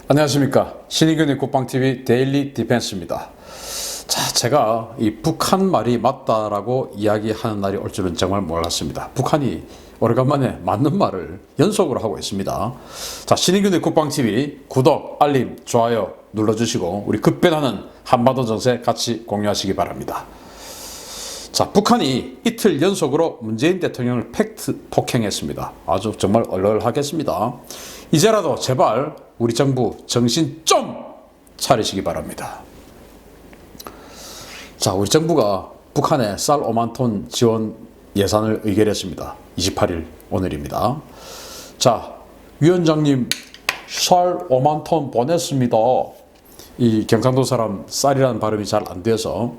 안녕하십니까. 신의균의 국방TV 데일리 디펜스입니다. 자, 제가 이 북한 말이 맞다라고 이야기하는 날이 올 줄은 정말 몰랐습니다. 북한이 오래간만에 맞는 말을 연속으로 하고 있습니다. 자, 신의균의 국방TV 구독, 알림, 좋아요 눌러주시고 우리 급변하는 한반도 정세 같이 공유하시기 바랍니다. 자, 북한이 이틀 연속으로 문재인 대통령을 팩트 폭행했습니다. 아주 정말 얼얼하겠습니다. 이제라도 제발 우리 정부 정신 좀 차리시기 바랍니다. 자, 우리 정부가 북한에 쌀 5만 톤 지원 예산을 의결했습니다. 28일 오늘입니다. 자, 위원장님 쌀 5만 톤 보냈습니다. 이 경상도 사람 쌀이라는 발음이 잘 안 돼서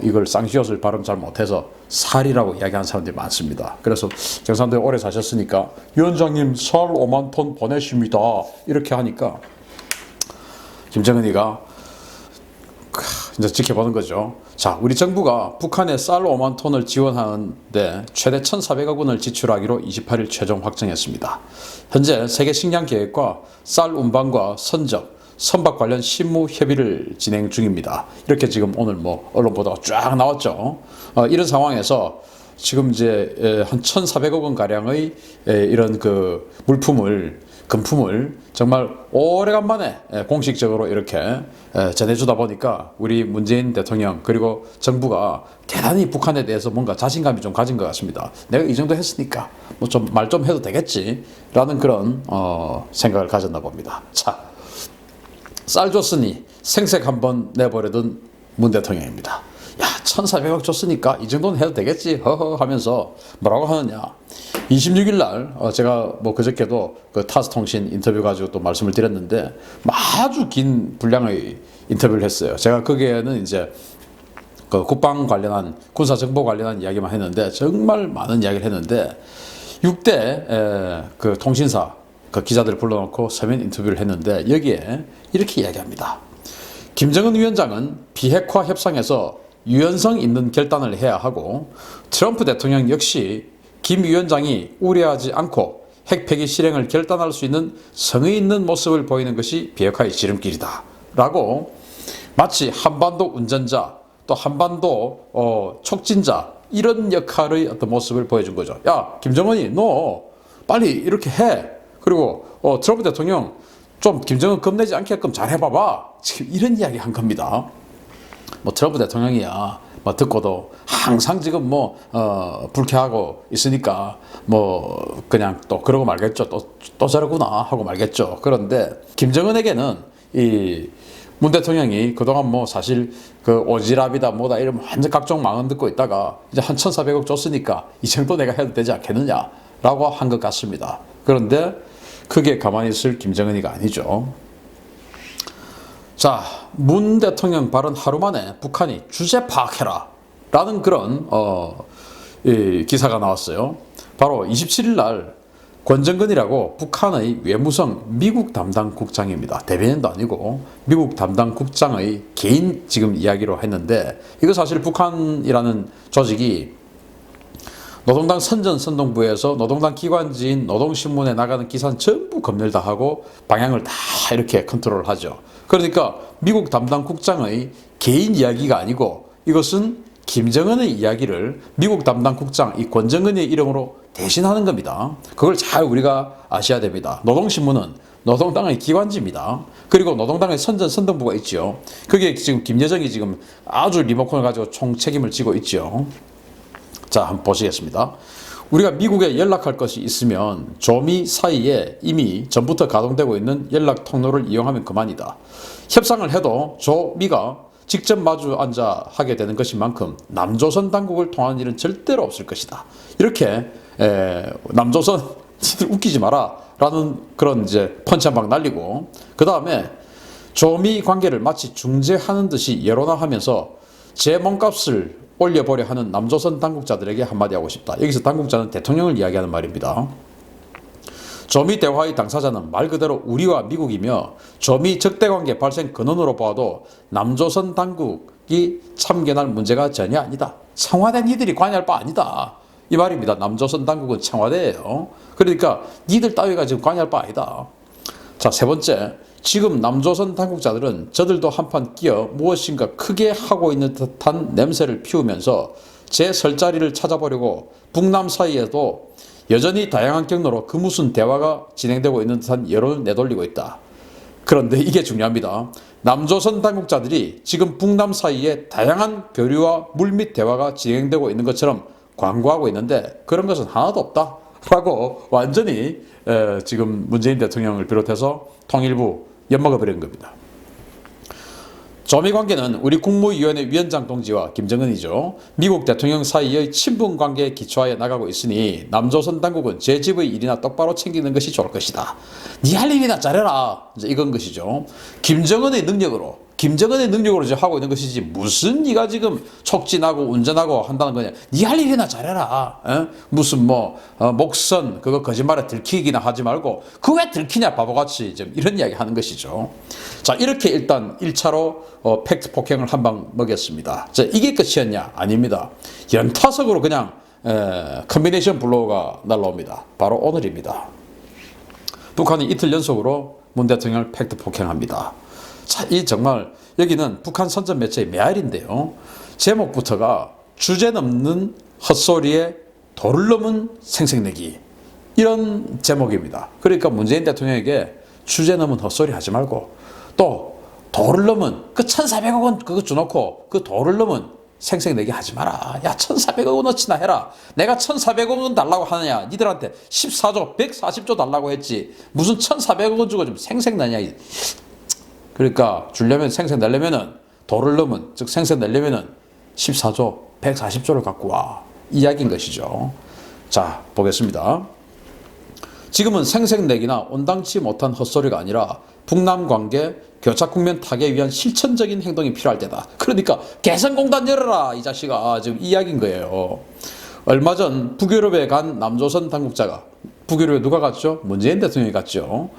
이걸 쌍시옷을 발음 잘 못해서 살이라고 이야기하는 사람들이 많습니다. 그래서 경상도에 오래 사셨으니까 위원장님 쌀 5만 톤 보내십니다 이렇게 하니까 김정은이가 이제 지켜보는 거죠. 자, 우리 정부가 북한에 쌀 5만 톤을 지원하는데 최대 1,400억 원을 지출하기로 28일 최종 확정했습니다. 현재 세계 식량 계획과 쌀 운반과 선박 관련 실무 협의를 진행 중입니다. 이렇게 지금 오늘 언론 보도가 쫙 나왔죠. 이런 상황에서 지금 이제 한 1,400억 원 가량의 이런 그 금품을 정말 오래간만에 공식적으로 이렇게 전해주다 보니까 우리 문재인 대통령 그리고 정부가 대단히 북한에 대해서 뭔가 자신감이 좀 가진 것 같습니다. 내가 이 정도 했으니까 뭐 좀 말 좀 해도 되겠지라는 그런 생각을 가졌나 봅니다. 자, 쌀 줬으니 생색 한번 내버려둔 문 대통령입니다. 야, 1,400억 줬으니까 이 정도는 해도 되겠지 허허 하면서 뭐라고 하느냐. 26일 날 제가 그저께도 그 타스통신 인터뷰 가지고 또 말씀을 드렸는데 아주 긴 분량의 인터뷰를 했어요. 제가 거기에는 이제 그 국방 관련한 군사 정보 관련한 이야기만 했는데 정말 많은 이야기를 했는데 6대 그 통신사 그 기자들 불러놓고 서면 인터뷰를 했는데 여기에 이렇게 이야기합니다. 김정은 위원장은 비핵화 협상에서 유연성 있는 결단을 해야 하고 트럼프 대통령 역시 김 위원장이 우려하지 않고 핵폐기 실행을 결단할 수 있는 성의 있는 모습을 보이는 것이 비핵화의 지름길이다 라고 마치 한반도 운전자 또 한반도 촉진자 이런 역할의 어떤 모습을 보여준 거죠. 야, 김정은이 너 빨리 이렇게 해. 그리고 트럼프 대통령 좀 김정은 겁내지 않게끔 잘 해봐봐. 지금 이런 이야기 한 겁니다. 트럼프 대통령이야 듣고도 항상 지금 불쾌하고 있으니까 그냥 또 그러고 말겠죠. 또 저러구나 하고 말겠죠. 그런데 김정은에게는 이 문 대통령이 그동안 사실 그 오지랖이다 뭐다 이런 완전 각종 망언 듣고 있다가 이제 한 1,400억 줬으니까 이 정도 내가 해도 되지 않겠느냐라고 한 것 같습니다. 그런데 그게 가만히 있을 김정은이가 아니죠. 자, 문 대통령 발언 하루 만에 북한이 주제 파악해라 라는 그런 기사가 나왔어요. 바로 27일 날 권정근이라고 북한의 외무성 미국 담당 국장입니다. 대변인도 아니고 미국 담당 국장의 개인 지금 이야기로 했는데 이거 사실 북한이라는 조직이 노동당 선전선동부에서 노동당 기관지인 노동신문에 나가는 기사는 전부 검열 다 하고 방향을 다 이렇게 컨트롤을 하죠. 그러니까 미국 담당 국장의 개인 이야기가 아니고 이것은 김정은의 이야기를 미국 담당 국장 이 권정은의 이름으로 대신하는 겁니다. 그걸 잘 우리가 아셔야 됩니다. 노동신문은 노동당의 기관지입니다. 그리고 노동당의 선전선동부가 있죠. 그게 지금 김여정이 지금 아주 리모컨을 가지고 총 책임을 지고 있죠. 자, 한번 보시겠습니다. 우리가 미국에 연락할 것이 있으면 조미 사이에 이미 전부터 가동되고 있는 연락 통로를 이용하면 그만이다. 협상을 해도 조미가 직접 마주 앉아 하게 되는 것인 만큼 남조선 당국을 통한 일은 절대로 없을 것이다. 이렇게 남조선 니들 웃기지 마라 라는 그런 이제 펀치 한 방 날리고 그 다음에 조미 관계를 마치 중재하는 듯이 예론화하면서 제 몸값을 올려보려 하는 남조선 당국자들에게 한마디 하고 싶다. 여기서 당국자는 대통령을 이야기하는 말입니다. 조미 대화의 당사자는 말 그대로 우리와 미국이며 조미 적대관계 발생 근원으로 봐도 남조선 당국이 참견할 문제가 전혀 아니다. 청와대 니들이 관여할 바 아니다. 이 말입니다. 남조선 당국은 청와대예요. 그러니까 니들 따위가 지금 관여할 바 아니다. 자, 세 번째, 지금 남조선 당국자들은 저들도 한판 끼어 무엇인가 크게 하고 있는 듯한 냄새를 피우면서 제 설 자리를 찾아보려고 북남 사이에도 여전히 다양한 경로로 그 무슨 대화가 진행되고 있는 듯한 여론을 내돌리고 있다. 그런데 이게 중요합니다. 남조선 당국자들이 지금 북남 사이에 다양한 교류와 물밑 대화가 진행되고 있는 것처럼 광고하고 있는데 그런 것은 하나도 없다 라고 완전히 지금 문재인 대통령을 비롯해서 통일부 엿먹어버린 겁니다. 조미관계는 우리 국무위원회 위원장 동지와 김정은이죠. 미국 대통령 사이의 친분 관계에 기초하여 나가고 있으니 남조선 당국은 제 집의 일이나 똑바로 챙기는 것이 좋을 것이다. 네 할 일이나 잘해라. 이제 이건 것이죠. 김정은의 능력으로 지금 하고 있는 것이지 무슨 네가 지금 촉진하고 운전하고 한다는 거냐. 네 할 일이나 잘해라. 무슨 목선 그거 거짓말에 들키기나 하지 말고 그거 왜 들키냐 바보같이 좀 이런 이야기 하는 것이죠. 자, 이렇게 일단 1차로 팩트 폭행을 한 방 먹였습니다. 자, 이게 끝이었냐? 아닙니다. 연타석으로 그냥 컨비네이션 블로우가 날라옵니다. 바로 오늘입니다. 북한이 이틀 연속으로 문 대통령을 팩트 폭행합니다. 자, 이 정말 여기는 북한 선전 매체의 메아리인데요. 제목부터가 주제 넘는 헛소리에 도를 넘은 생색내기 이런 제목입니다. 그러니까 문재인 대통령에게 주제 넘은 헛소리 하지 말고 또 도를 넘은 그 1,400억 원 그거 주놓고 그 도를 넘은 생색내기 하지 마라. 야 1,400억 원어치나 해라. 내가 1,400억 원 달라고 하느냐. 니들한테 14조 140조 달라고 했지. 무슨 1,400억 원 주고 좀 생색내냐. 그러니까 주려면 생색내려면은 도를 넘은 즉 생색내려면은 14조 140조를 갖고 와. 이야기인 것이죠. 자 보겠습니다. 지금은 생색내기나 온당치 못한 헛소리가 아니라 북남 관계 교착 국면 타개에 위한 실천적인 행동이 필요할 때다. 그러니까 개성공단 열어라 이 자식아 지금 이야기인 거예요. 얼마 전 북유럽에 간 남조선 당국자가 북유럽에 누가 갔죠? 문재인 대통령이 갔죠.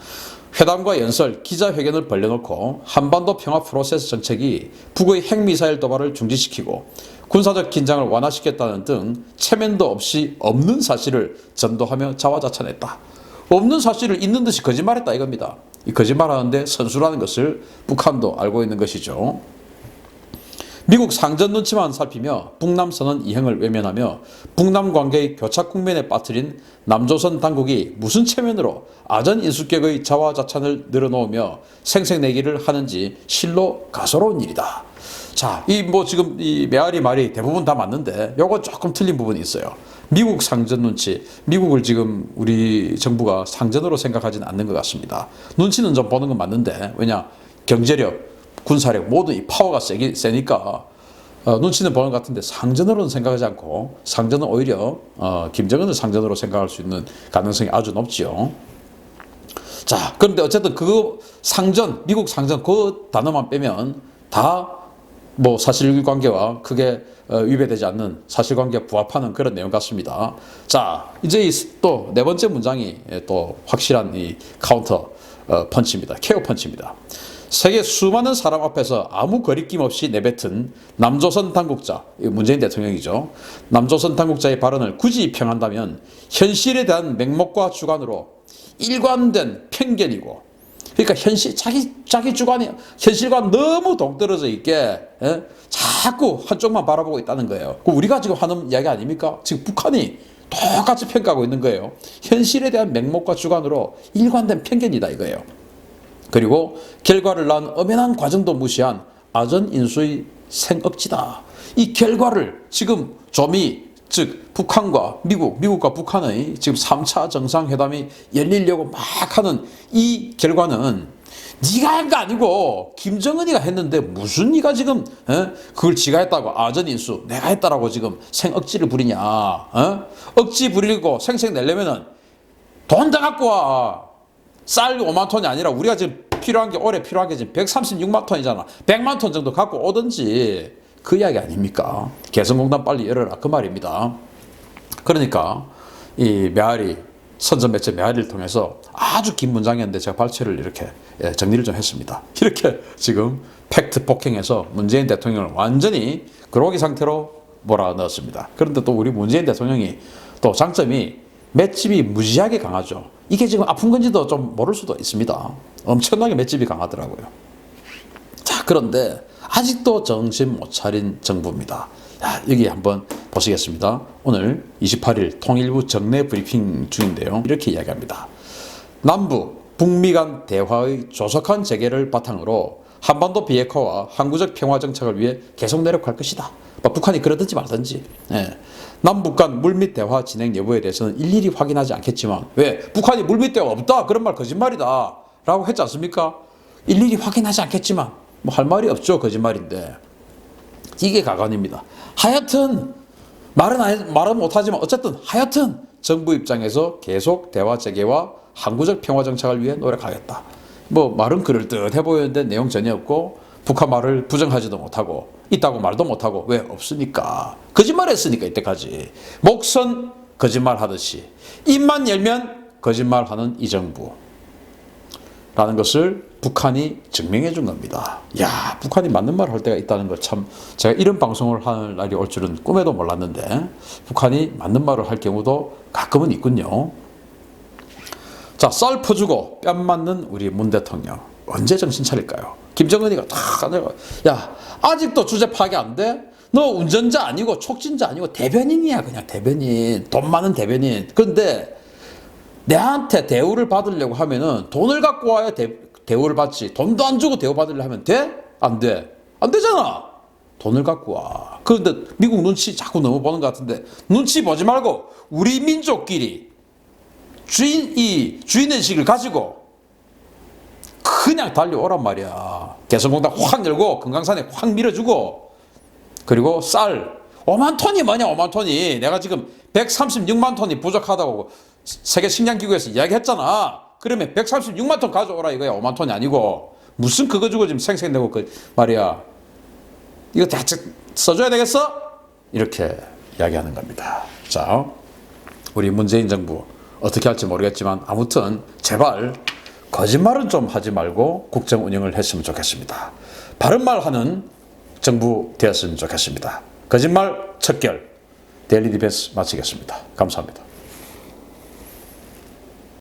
회담과 연설, 기자회견을 벌려놓고 한반도 평화 프로세스 정책이 북의 핵미사일 도발을 중지시키고 군사적 긴장을 완화시켰다는 등 체면도 없이 없는 사실을 전도하며 자화자찬했다. 없는 사실을 있는 듯이 거짓말했다 이겁니다. 이 거짓말하는데 선수라는 것을 북한도 알고 있는 것이죠. 미국 상전 눈치만 살피며 북남 선언 이행을 외면하며 북남 관계의 교착 국면에 빠뜨린 남조선 당국이 무슨 체면으로 아전 인수격의 자화자찬을 늘어놓으며 생색내기를 하는지 실로 가소로운 일이다. 자, 지금 이 메아리 말이 대부분 다 맞는데 요거 조금 틀린 부분이 있어요. 미국 상전 눈치, 미국을 지금 우리 정부가 상전으로 생각하지는 않는 것 같습니다. 눈치는 좀 보는 건 맞는데 왜냐 경제력, 군사력 모두 이 파워가 세니까 눈치는 보는 것 같은데 상전으로는 생각하지 않고 상전은 오히려 김정은을 상전으로 생각할 수 있는 가능성이 아주 높지요. 자, 그런데 어쨌든 그 상전, 미국 상전 그 단어만 빼면 다 사실관계와 크게 위배되지 않는 사실관계에 부합하는 그런 내용 같습니다. 자, 이제 또 네 번째 문장이 또 확실한 이 카운터 펀치입니다. 케어 펀치입니다. 세계 수많은 사람 앞에서 아무 거리낌 없이 내뱉은 남조선 당국자, 문재인 대통령이죠. 남조선 당국자의 발언을 굳이 평한다면 현실에 대한 맹목과 주관으로 일관된 편견이고, 그러니까 자기 주관이 현실과 너무 동떨어져 있게 자꾸 한쪽만 바라보고 있다는 거예요. 우리가 지금 하는 이야기 아닙니까? 지금 북한이 똑같이 평가하고 있는 거예요. 현실에 대한 맹목과 주관으로 일관된 편견이다 이거예요. 그리고 결과를 낳은 엄연한 과정도 무시한 아전 인수의 생억지다. 이 결과를 지금 즉 북한과 미국과 북한의 지금 3차 정상회담이 열리려고 막 하는 이 결과는 네가 한 거 아니고 김정은이가 했는데 무슨 네가 지금 그걸 지가 했다고 아전인수 내가 했다라고 지금 생억지를 부리냐. 억지 부리고 생색내려면은 돈 더 갖고 와. 쌀 5만 톤이 아니라 우리가 지금 올해 필요한 게 지금 136만 톤이잖아. 100만 톤 정도 갖고 오든지 그 이야기 아닙니까? 개성공단 빨리 열어라 그 말입니다. 그러니까 이 메아리 선전매체 메아리를 통해서 아주 긴 문장이었는데 제가 발췌를 이렇게 정리를 좀 했습니다. 이렇게 지금 팩트 폭행해서 문재인 대통령을 완전히 그러기 상태로 몰아넣었습니다. 그런데 또 우리 문재인 대통령이 또 장점이 맷집이 무지하게 강하죠. 이게 지금 아픈 건지도 좀 모를 수도 있습니다. 엄청나게 맷집이 강하더라고요. 자, 그런데 아직도 정신 못 차린 정부입니다. 자, 여기 한번 보시겠습니다. 오늘 28일 통일부 정례 브리핑 중인데요. 이렇게 이야기합니다. 남북, 북미 간 대화의 조속한 재개를 바탕으로 한반도 비핵화와 항구적 평화 정착을 위해 계속 노력할 것이다. 북한이 그러든지 말든지. 예. 남북 간 물밑 대화 진행 여부에 대해서는 일일이 확인하지 않겠지만, 왜? 북한이 물밑 대화 없다? 그런 말 거짓말이다 라고 했지 않습니까? 일일이 확인하지 않겠지만 뭐 할 말이 없죠. 거짓말인데. 이게 가관입니다. 하여튼 말은 못하지만 어쨌든 하여튼 정부 입장에서 계속 대화 재개와 항구적 평화 정착을 위해 노력하겠다. 뭐 말은 그럴듯해 보이는데 내용 전혀 없고, 북한 말을 부정하지도 못하고 있다고 말도 못하고, 왜? 없으니까. 거짓말했으니까 이때까지. 목선 거짓말하듯이 입만 열면 거짓말하는 이 정부라는 것을 북한이 증명해 준 겁니다. 야, 북한이 맞는 말을 할 때가 있다는 걸 참, 제가 이런 방송을 할 날이 올 줄은 꿈에도 몰랐는데 북한이 맞는 말을 할 경우도 가끔은 있군요. 자, 쌀 퍼주고 뺨 맞는 우리 문 대통령 언제 정신 차릴까요? 김정은이가 다 내가, 야, 아직도 주제 파악이 안 돼? 너 운전자 아니고 촉진자 아니고 대변인이야. 그냥 대변인, 돈 많은 대변인. 그런데 내한테 대우를 받으려고 하면은 돈을 갖고 와야 대우를 받지. 돈도 안 주고 대우 받으려고 하면 돼? 안 돼? 안 되잖아. 돈을 갖고 와. 그런데 미국 눈치 자꾸 너무 보는 것 같은데, 눈치 보지 말고 우리 민족끼리 주인의식을 가지고 그냥 달려오란 말이야. 개성공단 확 열고 금강산에 확 밀어주고, 그리고 쌀 5만 톤이 뭐냐. 5만 톤이 내가 지금 136만 톤이 부족하다고 세계 식량기구에서 이야기했잖아. 그러면 136만 톤 가져오라 이거야. 5만 톤이 아니고. 무슨 그거 주고 지금 생색내고 그 말이야. 이거 대체 써줘야 되겠어? 이렇게 이야기하는 겁니다. 자, 우리 문재인 정부 어떻게 할지 모르겠지만 아무튼 제발 거짓말은 좀 하지 말고 국정 운영을 했으면 좋겠습니다. 바른 말 하는 정부 되었으면 좋겠습니다. 거짓말 척결. 데일리 디펜스 마치겠습니다. 감사합니다.